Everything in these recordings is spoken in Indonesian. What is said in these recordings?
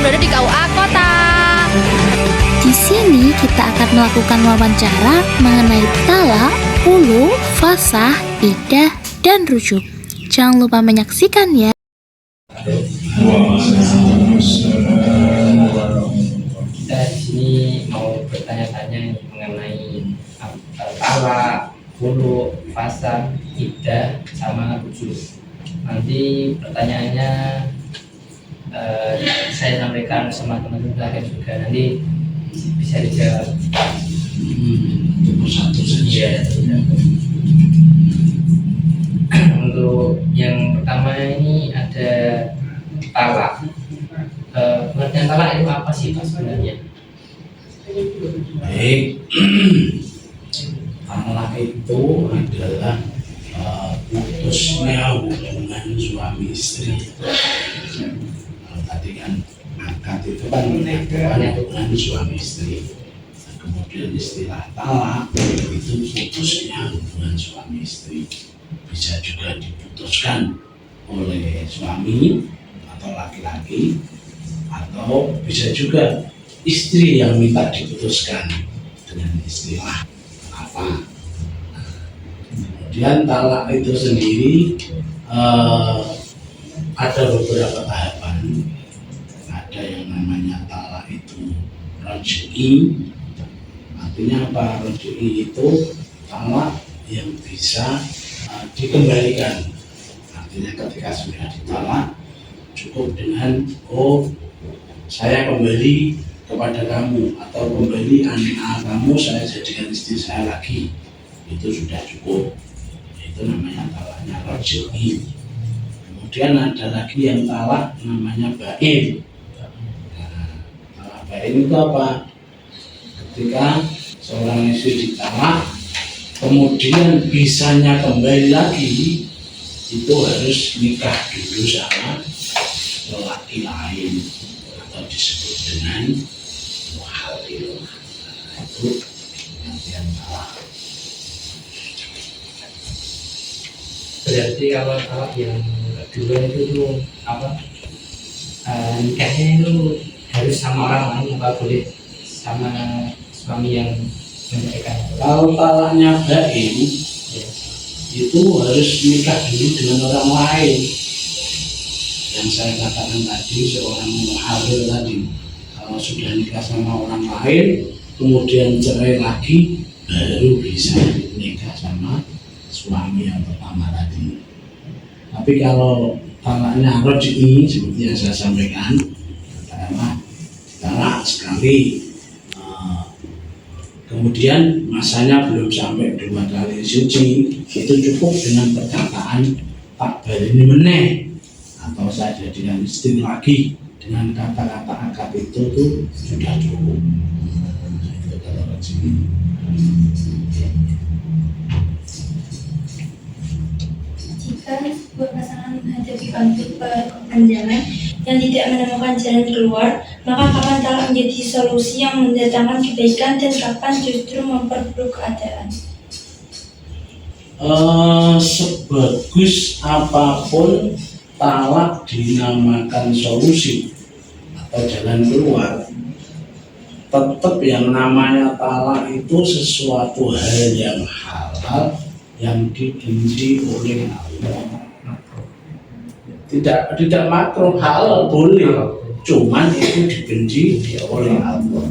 sedang berada di KUA Kota. Di sini kita akan melakukan wawancara mengenai talak, hulu, fasah, idah, dan rujuk. Jangan lupa menyaksikan ya. Kita di sini mau bertanya-tanya mengenai talak, hulu, fasah, idah, sama rujuk. Nanti pertanyaannya saya sampaikan sama teman-teman belakang juga, nanti bisa dijawab. Satu saja. Untuk yang pertama ini ada talak. Pengertian talak itu apa sih Pak sebenarnya? Baik, talak itu adalah putusnya hubungan suami istri. Kalau tadi kan akad itu kan hubungan suami istri. Nah, kemudian istilah talak itu putusnya hubungan suami istri. Bisa juga diputuskan oleh suami atau laki-laki, atau bisa juga istri yang minta diputuskan dengan istilah apa. Kemudian talak itu sendiri ada beberapa tahapan. Ada yang namanya talak itu raj'i. Artinya apa? Raj'i itu talak yang bisa dikembalikan. Artinya ketika sudah ditalak, cukup dengan saya kembali kepada kamu, atau kembali anak kamu saya jadikan istri saya lagi, itu sudah cukup. Itu namanya talaknya raj'i. Kemudian ada lagi yang talak namanya bain. Nah, talak bain itu apa? Ketika seorang istri ditalak, kemudian bisanya kembali lagi, itu harus nikah dulu sama lelaki lain, atau disebut dengan muhalil. Nah, itu pengertian talak. Berarti kalau talak yang kedua itu apa? Nikahnya itu harus sama orang lain, nggak boleh sama suami yang menceraikan. Kalau talaknya bain, Ya. itu harus nikah dulu dengan orang lain. Yang saya katakan tadi, seorang muhalil tadi, kalau sudah nikah sama orang lain, kemudian cerai lagi, baru bisa nikah sama suami yang pertama tadi. Tapi kalau talaknya raj'i, seperti yang saya sampaikan, katakanlah talak sekali, kemudian masanya belum sampai 2 kali suci, itu cukup dengan perkataan tak baleni meneh, atau saya jadikan istri lagi, dengan kata-kata akad itu tuh sudah cukup. Itu kalau raj'i. Jika sebuah pasangan menghadapi konflik perpanjangan yang tidak menemukan jalan keluar, maka kapan talak menjadi solusi yang mendatangkan kebaikan dan kapan justru memperburuk keadaan? Sebagus apapun talak dinamakan solusi atau jalan keluar, tetap yang namanya talak itu sesuatu hal yang halal yang dibenci oleh Allah. Tidak makruh, halal boleh, cuman itu dibenci oleh Allah.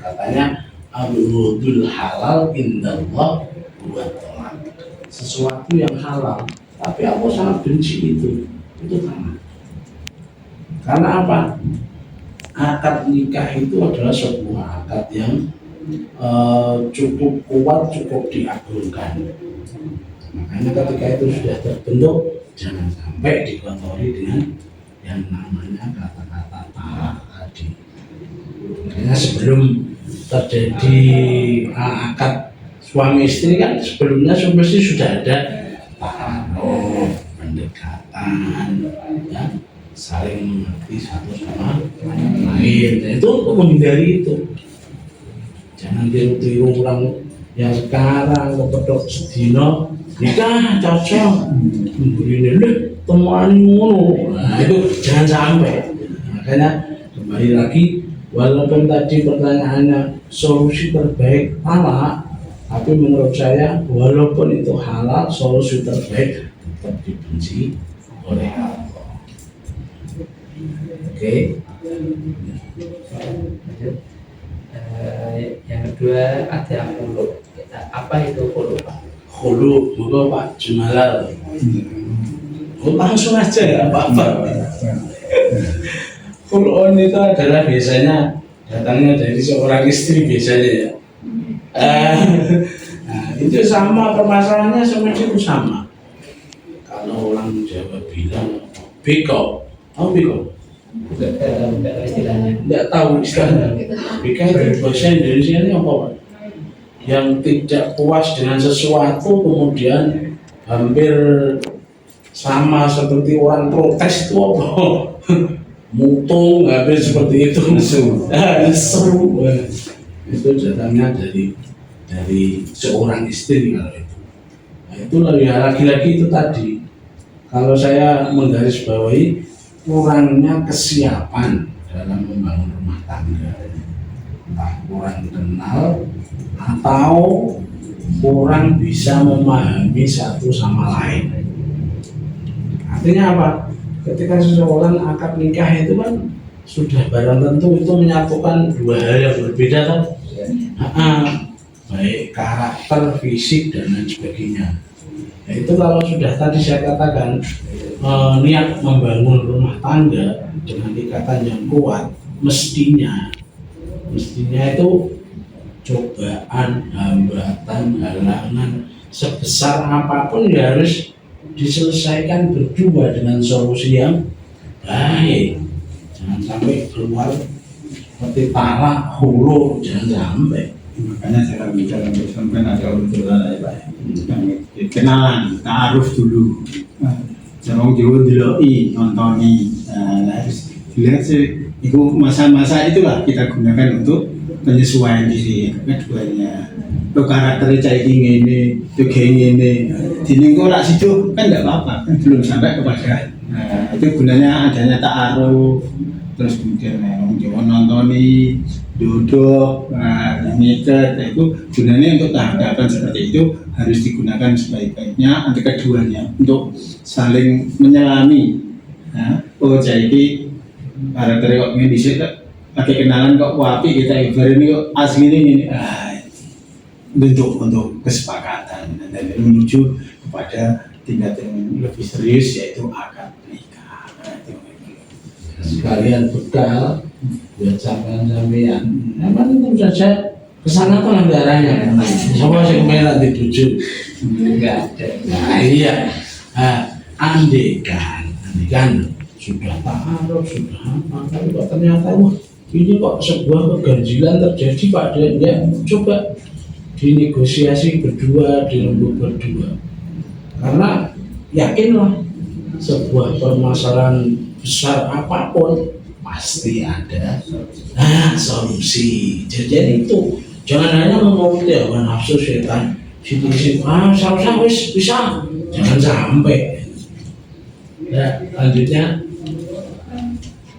Katanya al-wudul halal indallah buat talak. Sesuatu yang halal, tapi Allah sangat benci itu talak. Karena apa? Akad nikah itu adalah sebuah akad yang cukup kuat, cukup diagungkan. Makanya ketika itu sudah terbentuk, jangan sampai dikotori dengan yang namanya kata-kata talak tadi. Makanya sebelum terjadi akad suami istri kan sebelumnya mesti sudah ada taruh, pendekatan, ya, saling mengerti satu sama lain. Itu untuk menghindari itu. Jangan tiru-tiru orang yang sekarang kepedok sedino nikah cocok, begini deh temuan ngono. Nah, itu jangan sampai. Makanya kembali lagi, walaupun tadi pertanyaannya solusi terbaik talak, tapi menurut saya walaupun itu halal, solusi terbaik tetap dibenci oleh Allah. Oke. Lanjut. Yang kedua ada khulu. Apa itu khulu, Pak? Khulu, moga Pak Jumalal. Oh, langsung aja ya Pak. Khulu itu adalah biasanya datangnya dari seorang istri biasanya ya. Nah, itu sama permasalahannya sama itu sama. Kalau orang Jawa bilang beko, tahu beko? Enggak tahu istilahnya. Tidak tahu istilahnya. Beko itu bahasa Indonesia ini apa Pak? Yang tidak puas dengan sesuatu kemudian hampir sama seperti orang protes itu apa? Mutung hampir seperti itu. Seru. Itu datangnya dari seorang istri kalau itu. Nah, itulah ya lagi-lagi itu tadi. Kalau saya menggarisbawahi kurangnya kesiapan dalam membangun rumah tangga, entah kurang kenal atau kurang bisa memahami satu sama lain. Artinya apa? Ketika seseorang akad nikah itu kan sudah barang tentu itu menyatukan dua hal yang berbeda kan? Baik karakter, fisik dan lain sebagainya. Nah, itu kalau sudah tadi saya katakan niat membangun rumah tangga dengan ikatan yang kuat, mestinya itu cobaan, hambatan, halangan sebesar apapun ya harus diselesaikan berdua dengan solusi yang baik. Jangan sampai keluar seperti talak, hulu, jangan sampai. Makanya saya bicara sampai ada obrolan ya Pak. Kenalan, ta'aruf dulu. Jangan jauh diloi, nontoni. Harus dilihat sih. Itu masa-masa itulah kita gunakan untuk penyesuaian diri keduanya. Lo karakternya cai ini, itu kayak ini. Dini kok rak situ kan nggak apa-apa, kan belum sampai kepada. Itu gunanya adanya ta'aruf. Terus kemudian orang Jawa nontoni, duduk, ngikat, itu gunanya untuk tahapan seperti itu harus digunakan sebaik-baiknya antara keduanya untuk saling menyelami. Oh jadi para kok ini bisa pakai kenalan kok wapi kita ibarat ini kok asli ini untuk kesepakatan dan menuju kepada tingkat yang lebih serius yaitu akad nikah. Sekalian bekal buat sampean-sampean. Memang tentu saja kesana tuh anggarannya. Siapa sih merah dituju? Enggak ada. Nah iya. Andekan sudah ta'aruf, sudah apa? Tapi kok ternyata wah ini kok sebuah keganjilan terjadi Pak Dan ya coba dinegosiasi berdua, dirembuk berdua. Karena yakinlah sebuah permasalahan besar apapun pasti ada solusi. Jadi itu jangan hanya menuruti hawa nafsu setan. Situ saya bisa, jangan sampai. Ya lanjutnya.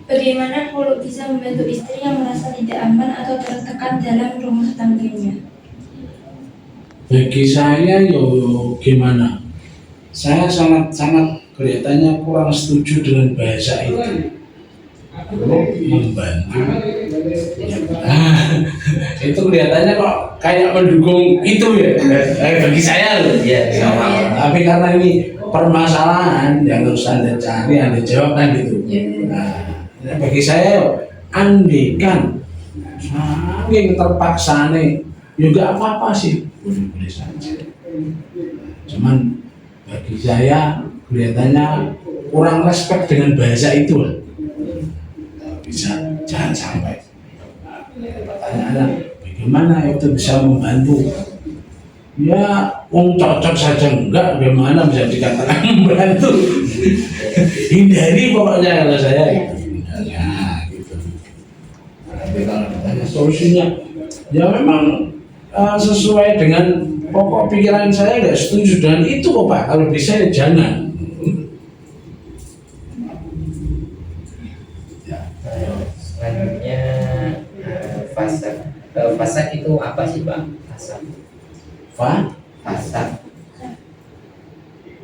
Bagaimana kalau bisa membantu istri yang merasa tidak aman atau tertekan dalam rumah tangganya? Bagi saya gimana? Saya sangat kelihatannya kurang setuju dengan bahasa itu. Membantu. Itu kelihatannya kok kayak mendukung itu ya. Bagi saya loh. Ya, Tapi karena ini permasalahan yang harus Anda cari, Anda jawab kan gitu. Nah, bagi saya andekan saking terpaksa nih, juga apa-apa sih, boleh-boleh saja. Cuman bagi saya kelihatannya kurang respect dengan bahasa itu lah. Bisa jangan sampai. Pertanyaannya bagaimana itu bisa membantu? Ya, cocok saja enggak, bagaimana bisa dikatakan membantu? Hindari pokoknya kalau saya gitu. Gitu. Tapi kalau ditanya solusinya, ya memang sesuai dengan pokok pikiran saya nggak setuju dengan itu kok Pak. Kalau bisa ya jangan. Selanjutnya fasad. Fasad itu apa sih Pak? Fasad. Fasad.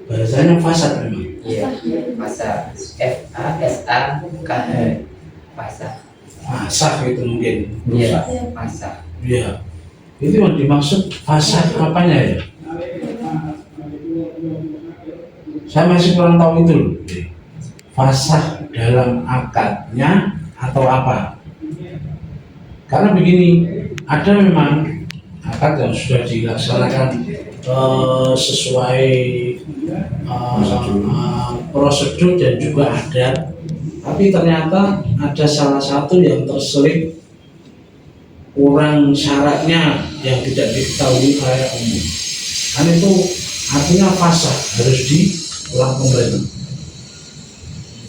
Bahasanya fasad memang. Iya. Fasad. FASAKH. Fasad. Fasad itu mungkin. Iya. Fasad. Iya. Itu yang dimaksud fasad apanya ya? Saya masih kurang tahu itu loh. Fasad dalam akadnya atau apa? Karena begini, ada memang akad yang sudah dilaksanakan sesuai prosedur dan juga adat, tapi ternyata ada salah satu yang terselip kurang syaratnya yang tidak diketahui oleh umum. Kan itu artinya fasad harus diulang kembali.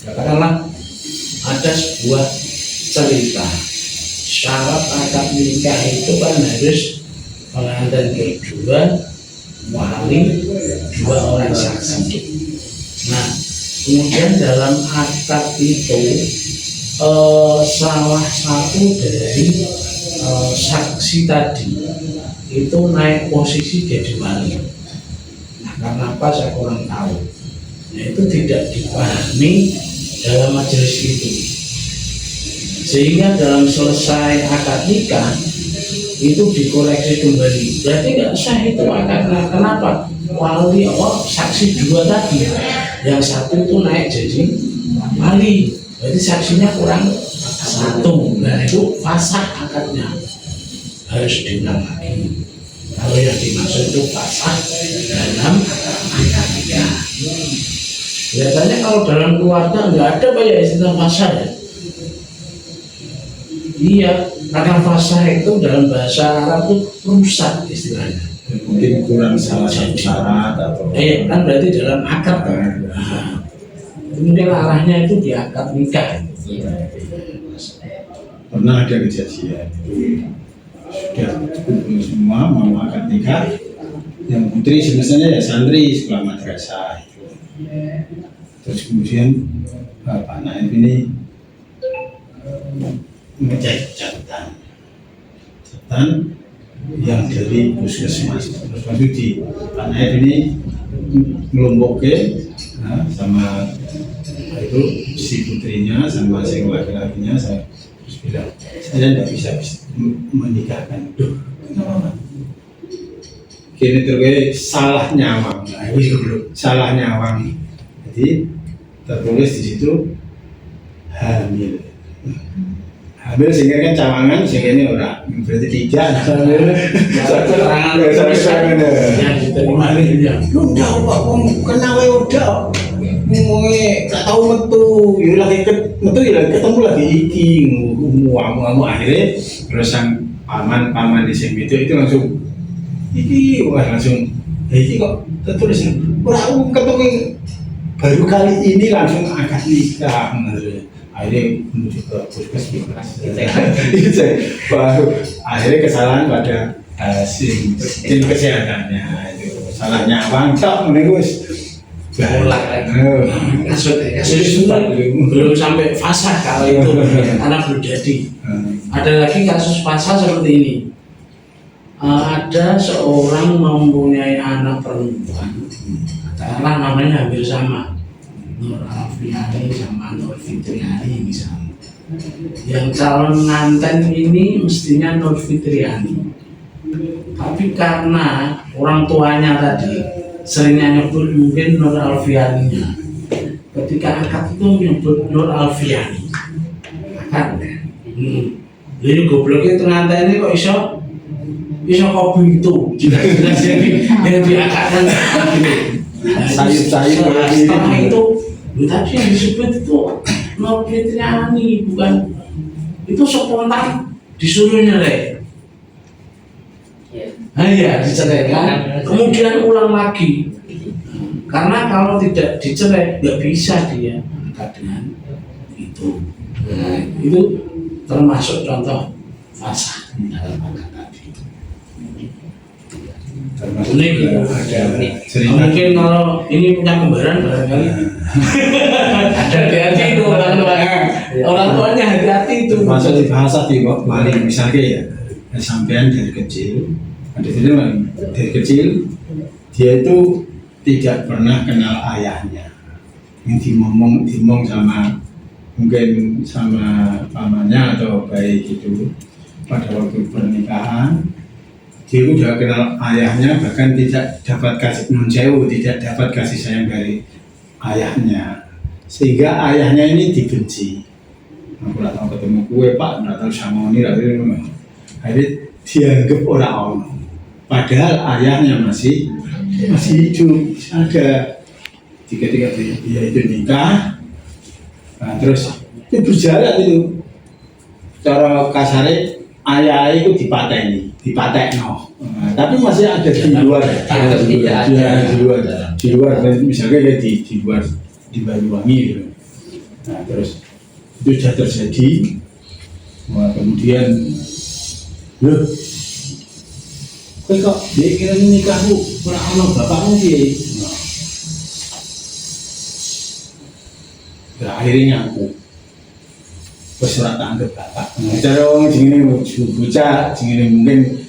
Katakanlah ada sebuah cerita, syarat akad nikah itu kan harus pengantin berdua, wali, 2 orang saksi. Nah, kemudian dalam akad itu salah satu dari saksi tadi itu naik posisi jadi wali. Nah, karena apa saya kurang tahu. Nah, itu tidak dipahami dalam majelis itu, sehingga dalam selesai akad nikah itu dikoreksi kembali. Berarti nggak sah itu akadnya. Kenapa? Wali saksi 2 tadi, yang 1 itu naik jadi wali, berarti saksinya kurang 1. Nah itu fasad akadnya, harus diulang lagi. Kalau yang dimaksud itu fasad dalam akad nikah. Biasanya kalau dalam keluarga nggak ada banyak istilah fasad ya. Iya, karena fasad itu dalam bahasa Arab itu rusak istilahnya. Mungkin kurang salah satu syarat atau Kan berarti dalam akad kan. Nah, mungkin arahnya itu di akad nikah. pernah ada kejadian sudah kumpul semua mau akad nikah, yang putri sebenarnya ya santri sekolah madrasah itu. Terus kemudian Pak Naib ini ngecek catatan yang dari puskesmas. Terus di Pak Naib ini ngelompokin sama itu si putrinya sama si laki-lakinya. Saya bilang saya tidak bisa menikahkan. Duh, kenapa? Kini terkait salah nyawang, salah nyawang. Jadi tertulis di situ hamil sehingga kan cawangan sehingga ini orang berarti tidak yang diterima ini ya udah pak kenapa udah ngomongnya gak tahu metu ya lagi ketemu lagi iki ngamu akhirnya terus sang paman di sini itu langsung iki langsung iki kok tertulis orang ketemu baru kali ini langsung akad nikah. Akhirnya menuju ke puskesmas. Baru akhirnya kesalahan pada tim kesehatannya itu salah nyawang tok menurus ulang lagi. Kasus belum sampai fasad kalau itu anak belum jadi. Ada lagi kasus fasad seperti ini. Ada seorang mempunyai anak perempuan, katakanlah namanya hampir sama, Nur Alfiani sama Nur Fitriani misalnya. Yang calon pengantin ini mestinya Nur Fitriani, tapi karena orang tuanya tadi seringnya nyebut mungkin Nur Alfianinya, ketika akad itu menyebut Nur Alfiani akad. Jadi gobloknya pengantin ini kok iso kopi itu jelas-jelas yang diakadkan gitu. Sayur-sayur setelah itu tadi yang disebut itu Nur Fitriani, bukan itu spontan disuruh nyerah. Ya diceraikan, kemudian ulang lagi karena kalau tidak dicerai nggak bisa dia angkat dengan itu. Itu termasuk contoh fasad dalam akad tadi. Ini mungkin kalau ini punya kembaran barangkali ada hati-hati itu orang tua. Orang tuanya hati-hati itu. Termasuk di bahasa di wali misalnya ya, sampean dari kecil, ada itu dari kecil dia itu tidak pernah kenal ayahnya. Yang dimomong sama mungkin sama pamannya atau baik itu pada waktu pernikahan dia udah kenal ayahnya, bahkan tidak dapat kasih tidak dapat kasih sayang dari ayahnya, sehingga ayahnya ini dibenci. Aku nggak tahu ketemu kue pak, nggak tahu sama ini, akhirnya dianggap orang ono, padahal ayahnya masih hidup, ada. Ketika dia itu nikah, nah, terus itu berjalan itu, cara kasarnya ayah itu dipaten no. Nah, tapi masih ada di luar, di luar, misalnya ya di luar di Banyuwangi gitu. Nah terus itu sudah terjadi, wah, kemudian loh, kok dia kira nikahmu kurang ono bapakmu sih. Nah, akhirnya aku bersurat tanggap bapak. Cara orang jingin bocah, jingin mungkin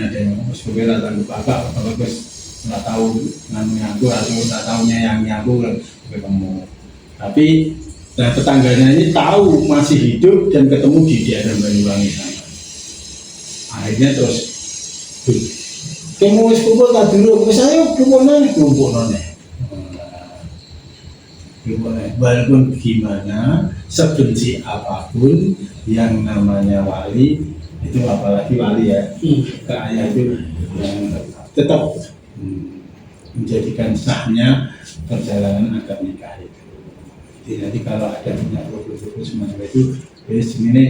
ada yang bersurat tanggap bapak terus nggak tahu namanya aku atau nggak tahu nyayangnya aku ketemu. Tapi nah, tetangganya ini tahu masih hidup dan ketemu di daerah Banyuwangi sana. Akhirnya terus, kamu wis kumpul tak dulu, saya kumpul nonnya. Walaupun gimana, sebenci apapun yang namanya wali itu, apalagi wali ya, ke ayah itu yang tetap menjadikan sahnya perjalanan akad nikah itu. Jadi kalau ada punya problem semacam itu, jadi ini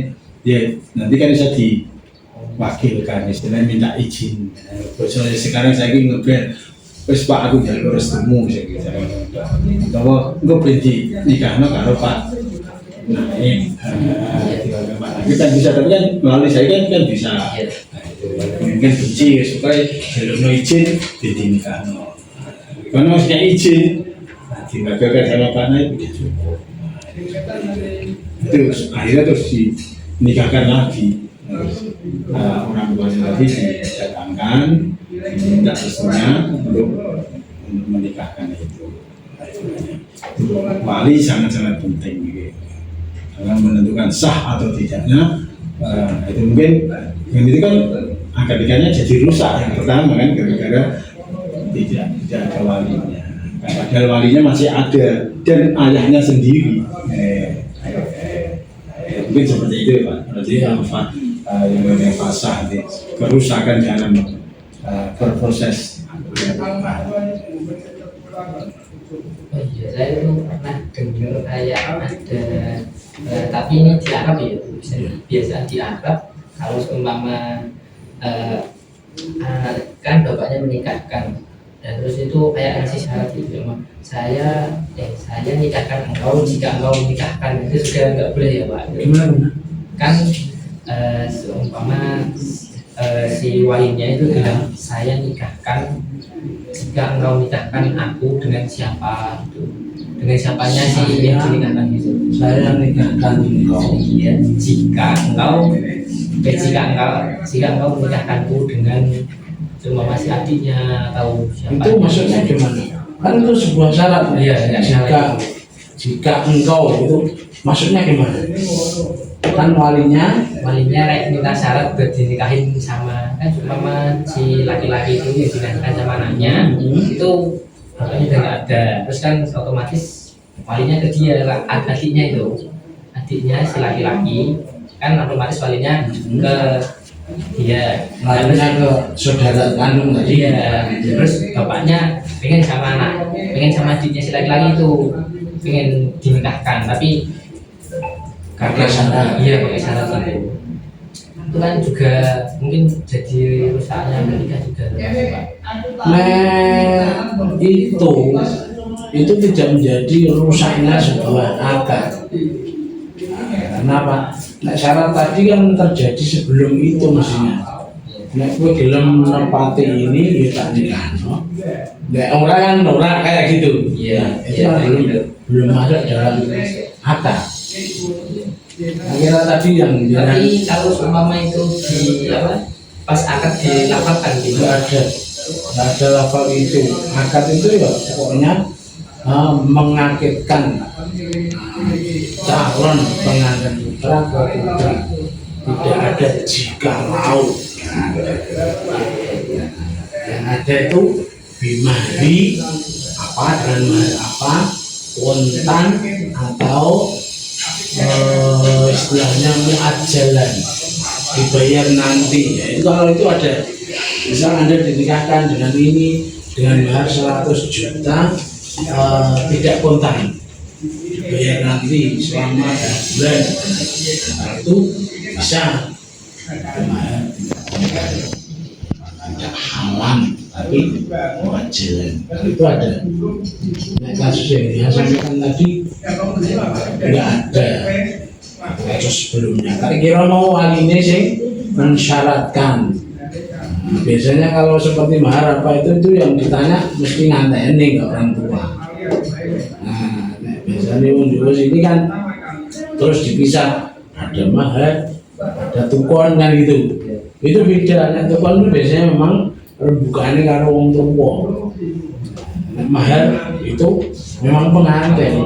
ya nanti kan bisa diwakilkan, istilahnya minta izin. Soalnya sekarang saya ingin ngebrand. Wes Pak aku jalur restumu saya kira. Bahwa engko berhenti nikahno karo Pak. Nah ini kita bisa, tapi kan melalui saya kan bisa. Mungkin benci supaya jalur izin di nikahno. Karena masih izin, dibagikan sama Pak Naik begitu. Terus akhirnya terus dinikahkan lagi. Orang tuanya lagi didatangkan, diminta restunya untuk menikahkan itu. Wali sangat-sangat penting gitu. Dalam menentukan sah atau tidaknya, itu mungkin itu kan akad nikahnya jadi rusak yang pertama kan, gara-gara tidak ada walinya. Padahal walinya masih ada dan ayahnya sendiri. Mungkin seperti itu Pak. Berarti yang namanya fasah, kerusakan dalam berproses. Oh iya, saya itu pernah dengar kayak ada, tapi ini di Arab ya, biasa di Arab kalau seumpama kan bapaknya menikahkan dan terus itu kayak ngasih syarat gitu, saya nikahkan engkau jika engkau menikahkan, itu sudah nggak boleh ya Pak? Gimana? Kan seumpama si walinya itu bilang saya nikahkan jika engkau nikahkan aku dengan siapa gitu, dengan siapanya sih yang dinikahkan gitu. Saya nikahkan engkau. Iya, jika engkau menikahkanku dengan cuma masih adiknya atau siapa. Itu maksudnya gimana? Kan itu sebuah syarat. Iya, jika engkau itu maksudnya gimana? Kan walinya kayak minta syarat buat dinikahin sama kan cuma si laki-laki itu yang dinikahin sama anaknya, itu bapaknya udah nggak ada, terus kan otomatis walinya ke dia adiknya si laki-laki kan otomatis walinya ke dia, walinya ke saudara kandung tadi. Iya, terus bapaknya pengen sama adiknya si laki-laki itu pengen dinikahkan, tapi karena syarat. Iya, pakai syarat itu kan juga mungkin jadi rusaknya menikah juga. Itu tidak menjadi rusaknya sebuah akad. Kenapa? Nek syarat tadi kan terjadi sebelum itu mestinya. Nek kowe gelem nempati ini ya tak nikahno. Nek orang kayak gitu. Iya, itu belum ada dalam akad. Kira tadi yang Tapi kalau umpama itu di apa pas akad dilafalkan gitu. nggak ada lafal itu. Akad itu ya pokoknya mengakidkan calon pengantin putra ke putri. Tidak ada jikalau. Yang ada itu bimari apa dengan mahar apa, kontan atau istilahnya muajalan, dibayar nanti. Ya, itu kalau itu ada. Misal Anda dinikahkan dengan ini dengan mahar 100 juta, tidak kontan, dibayar nanti selama 2 bulan. Nah, itu bisa mahar tidak halang tapi muajalan. Nah, itu ada. Nah, kasus yang saya sampaikan tadi tidak ada kasus sebelumnya. Tak kira mau walinya sih mensyaratkan. Nah, biasanya kalau seperti mahar apa itu yang ditanya mesti nganteni ke orang tua. Nah, biasanya unjuk ini kan terus dipisah, ada mahar, ada tukon kan gitu. Itu beda. Nah, tukon itu biasanya memang rembukannya karo wong tua. Mahar itu memang pengantin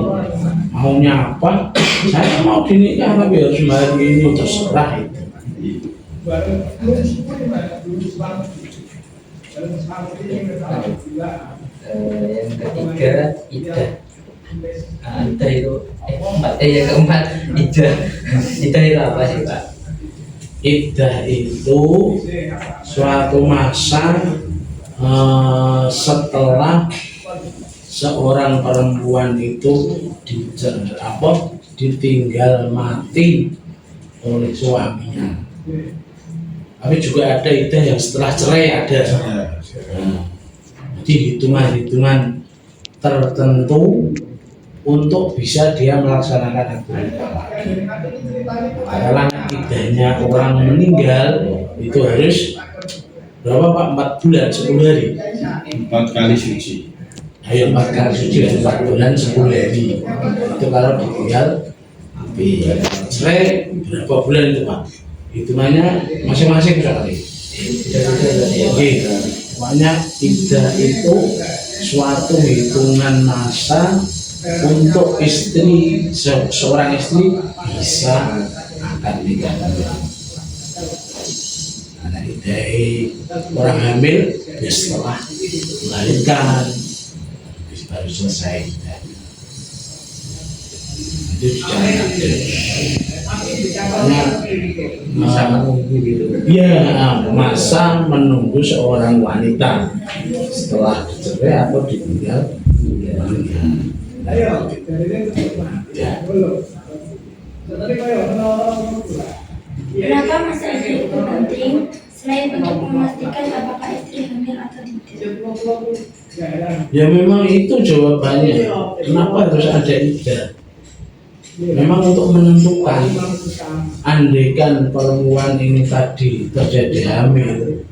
maunya apa, saya mau dinikah tapi harus bayar ini, terserah itu. Yang ketiga iddah. Iddah itu yang keempat iddah. Iddah itu apa sih Pak? Iddah itu suatu masa setelah seorang perempuan itu ditinggal mati oleh suaminya. Tapi juga ada iddah yang setelah cerai ada. Jadi hitungan-hitungan tertentu untuk bisa dia melaksanakan akad nikah lagi. Kalau iddahnya orang meninggal itu harus berapa Pak? 4 bulan 10 hari. 4 kali suci. Ayo 4 kali suci 4 bulan 10 hari. Itu kalau ditinggal tapi cerai berapa bulan itu Pak? Hitungannya masing-masing sekali. Oke, pokoknya iddah itu suatu hitungan masa untuk istri, seorang istri bisa akan nikah. Karena iddah orang hamil ya setelah melahirkan baru selesai. Itu jangan ada. Masa menunggu gitu. Iya, masa menunggu seorang wanita setelah dicerai atau ditinggal. Kenapa masa iddah itu penting? Selain untuk memastikan apakah istri hamil atau tidak. Ya memang itu jawabannya. Kenapa harus ada iddah? Memang untuk menentukan andaikan perempuan ini tadi terjadi hamil,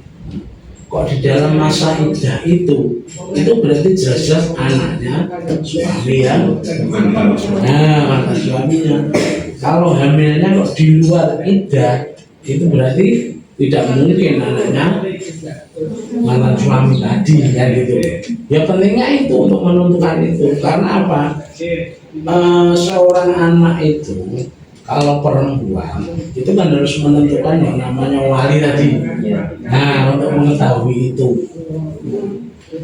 kok di dalam masa iddah itu berarti jelas-jelas anaknya suami yang mantan suaminya. Kalau hamilnya kok di luar iddah, itu berarti tidak mungkin anaknya mantan suami tadi kan gitu. Ya pentingnya itu untuk menentukan itu. Karena apa? Seorang anak itu kalau perempuan itu kan harus menentukan yang namanya wali tadi. Nah, untuk mengetahui itu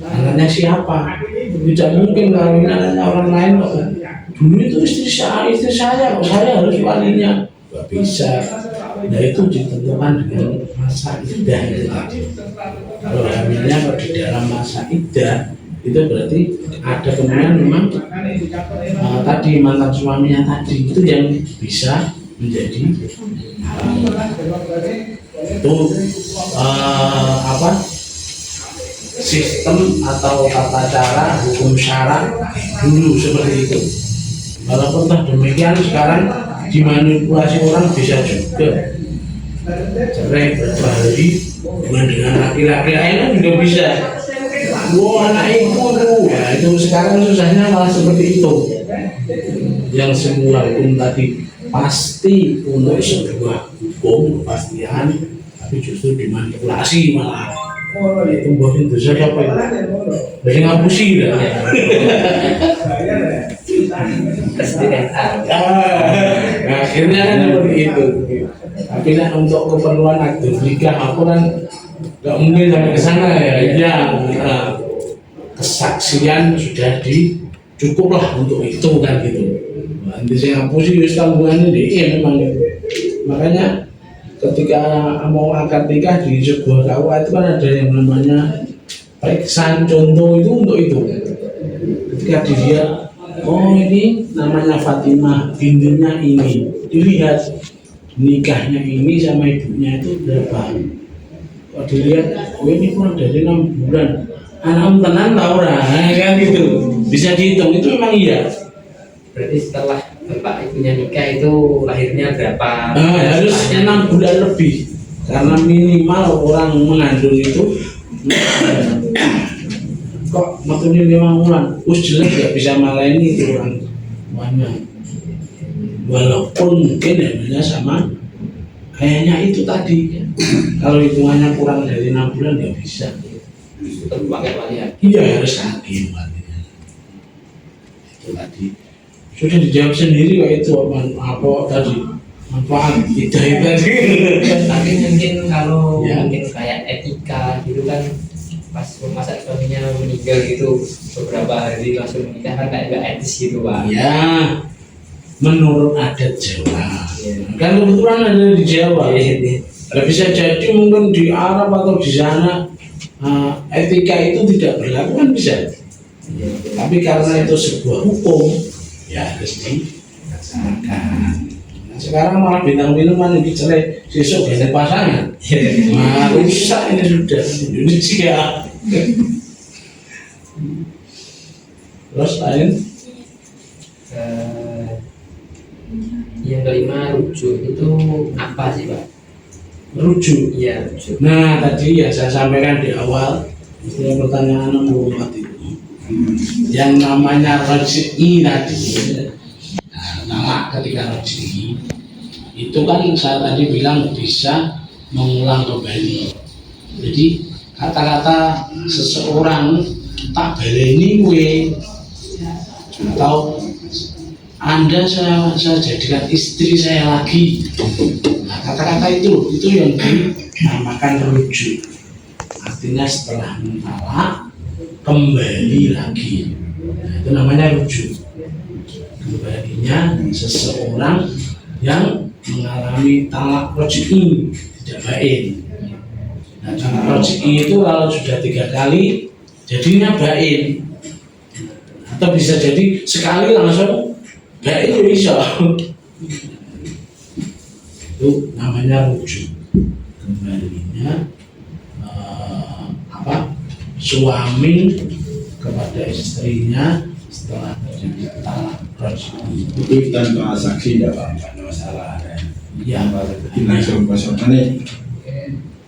anaknya siapa, tidak mungkin kalau ini anaknya orang lain kok. Dulu itu istri saya kok, saya harus walinya. Gak bisa. Nah, itu ditentukan dengan masa iddah itu tadi. Kalau hamilnya kalau di dalam masa iddah itu berarti ada kemungkinan memang tadi mantan suaminya tadi itu yang bisa menjadi itu sistem atau tata cara hukum syara dulu seperti itu. Walaupun tak demikian sekarang dimanipulasi orang bisa juga cerai berapa hari dengan laki-laki lainnya juga bisa. Wah, anak itu ya, itu sekarang susahnya malah seperti itu. Yang semula hukum tadi pasti untuk sebuah hukum kepastian, tapi justru dimanipulasi malah. Itu mungkin dosa siapa itu? Dari ngapusi dah. Nah, akhirnya kan seperti itu. Tapi nah, untuk keperluan akad nikah aku kan nggak mungkin sampai ke sana ya. Ya, kesaksian sudah cukup lah untuk itu kan gitu. Nanti saya ngapusi wis tanggungannya dia memang gitu. Makanya ketika mau akad nikah di sebuah KUA itu kan ada yang namanya periksaan contoh itu untuk itu. Ketika dilihat, oh ini namanya Fatimah, bintinya ini, dilihat nikahnya ini sama ibunya itu berapa. Kalau dilihat, oh ini kurang dari 6 bulan, anak tenan tau lah, kan gitu. Bisa dihitung, itu memang iya. Berarti setelah bapak ibunya nikah itu lahirnya berapa? Harus 6 bulan lebih, karena minimal orang mengandung itu kok maksudnya 5 bulan, jelek gak bisa malah ini itu orang tuanya. Walaupun mungkin ya sama ayahnya itu tadi, kalau hitungannya kurang dari 6 bulan nggak bisa. Tetap pakai walian. Iya harus hakim walinya. Itu tadi sudah dijawab sendiri kok itu apa tadi manfaat hidayah tadi. Tapi mungkin kalau Ya. mungkin kayak etika gitu kan, pas masa suaminya meninggal gitu beberapa hari langsung menikah kan kayak gak etis gitu Pak. Ya menurut adat Jawa. Iya. Kan kebetulan ada di Jawa. Iya. Nggak bisa jadi mungkin di Arab atau di sana etika itu tidak berlaku kan bisa. Tapi karena itu sebuah hukum, ya harus dilaksanakan. Nah, sekarang malah bintang minuman yang dicerai, besok ganti pasangan. Nah, rusak ini sudah Indonesia. Terus lain? Yang kelima rujuk itu apa sih Pak? Rujuk. Iya rujuk. Nah, tadi ya saya sampaikan di awal, itu pertanyaan nomor 4 itu. Yang namanya raj'i tadi, nama ketika raj'i itu kan saya tadi bilang bisa mengulang kembali. Jadi kata-kata seseorang tak baleni gue atau Anda saya jadikan istri saya lagi. Nah, kata-kata itu yang dinamakan rujuk. Artinya setelah mentalak kembali lagi. Nah, itu namanya rujuk. Kembalinya seseorang yang mengalami talak roj'i tidak bain. Nah, talak roj'i itu kalau sudah 3 kali jadinya bain. Atau bisa jadi sekali langsung bain bisa. Itu namanya rujuk. Kembalinya suami kepada istrinya setelah terjadi talak roj'i. Itu tanpa saksi tidak apa-apa, tidak masalah. Ya, Langsung kosong nih.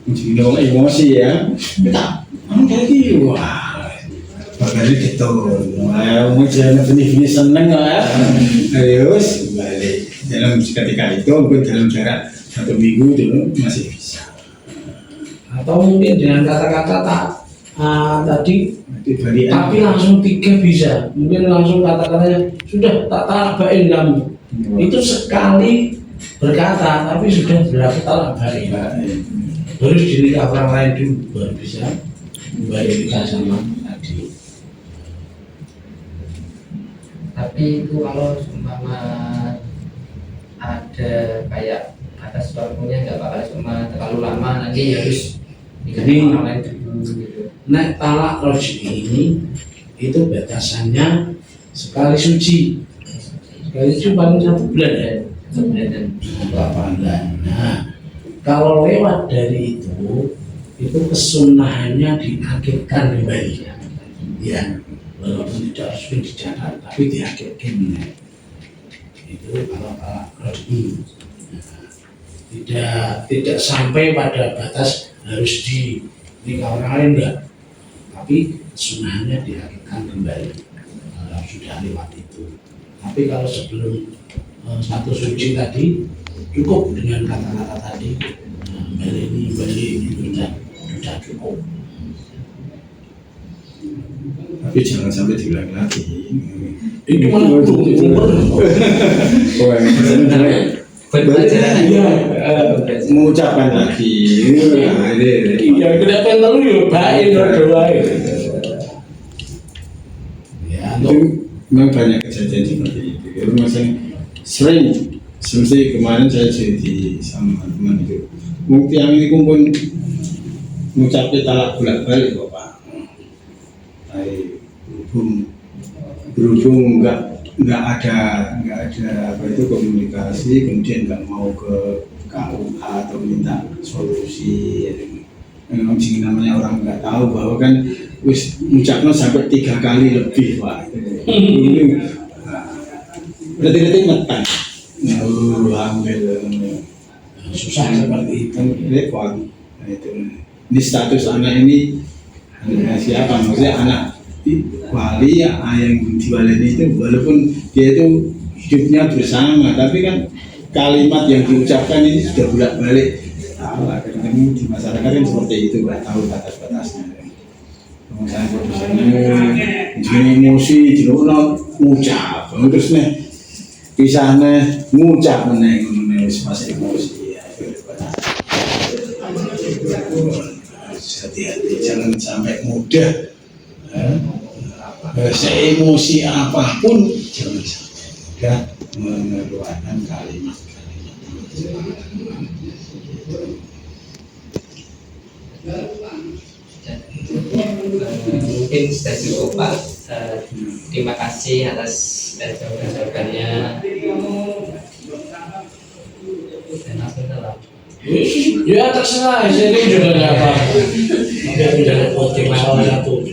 Jadi orang emosi ya. Kita orang kayak gitu. Wah, bagari gitu. Mau jangan benih seneng lah. Terus balik. Dalam ketika itu, mungkin dalam jarak 1 minggu dulu masih bisa. atau mungkin dengan kata-kata tadi tapi langsung 3 bisa, mungkin langsung kata-katanya sudah tak talak bain kamu. Itu sekali berkata tapi sudah berapa talak bain, baru dinikah orang lain dulu baru bisa kembali nikah sama tadi. Tapi itu kalau seumpama ada kayak atas suaminya nggak bakal cuma terlalu lama nanti harus nikah Jadi, sama orang lain dulu gitu. Nah, talak roj'i ini itu batasannya sekali suci. Sekali suci paling 1 bulan ya. Sebenarnya Berapa bulan. Nah, kalau lewat dari itu kesunahannya diakhirkan kembali. Ya, walaupun tidak resmi dicatat, tapi diakhirkan. Itu kalau talak roj'i. Tidak sampai pada batas harus di nikah orang lain enggak, tapi sunnahnya diakhirkan kembali kalau sudah lewat itu. Tapi kalau sebelum satu suci tadi cukup dengan kata-kata tadi. Ini sudah cukup. Tapi jangan sampai diulang lagi. Itu malah Mengucapkan lagi. iya kenapa lalu ya baik doa ya Itu memang banyak kejadian seperti itu. Itu maksudnya sering seperti kemarin saya jadi sama teman itu. Mungkin yang ini kumpul mengucapkan talak bolak-balik kok Pak. Berhubung nggak ada apa itu komunikasi, kemudian nggak mau ke KUA atau minta solusi. Memang sih namanya orang nggak tahu bahwa kan wis ucapnya sampai 3 kali lebih Pak. Detik-detik metan. Ambil susah seperti itu. Repot. Nah, itu. Ini status anak ini siapa? Maksudnya anak wali ya yang diwaleni itu walaupun dia itu hidupnya bersama, tapi kan kalimat yang diucapkan ini sudah bolak-balik salah. Kadang-kadang di masyarakat kan seperti itu, nggak tahu batas-batasnya. Kemudian jadi emosi, jadi ucap, terus nih pisahnya ngucap meneng masih emosi ya. Hati-hati jangan sampai mudah seemosi apapun jangan sampai mudah mengeluarkan kalimat-kalimat. Mungkin sudah cukup Pak. Terima kasih atas jawaban-jawabannya. Ya terserah, saya juga nggak apa-apa. Tapi aku jangan posting salah satu.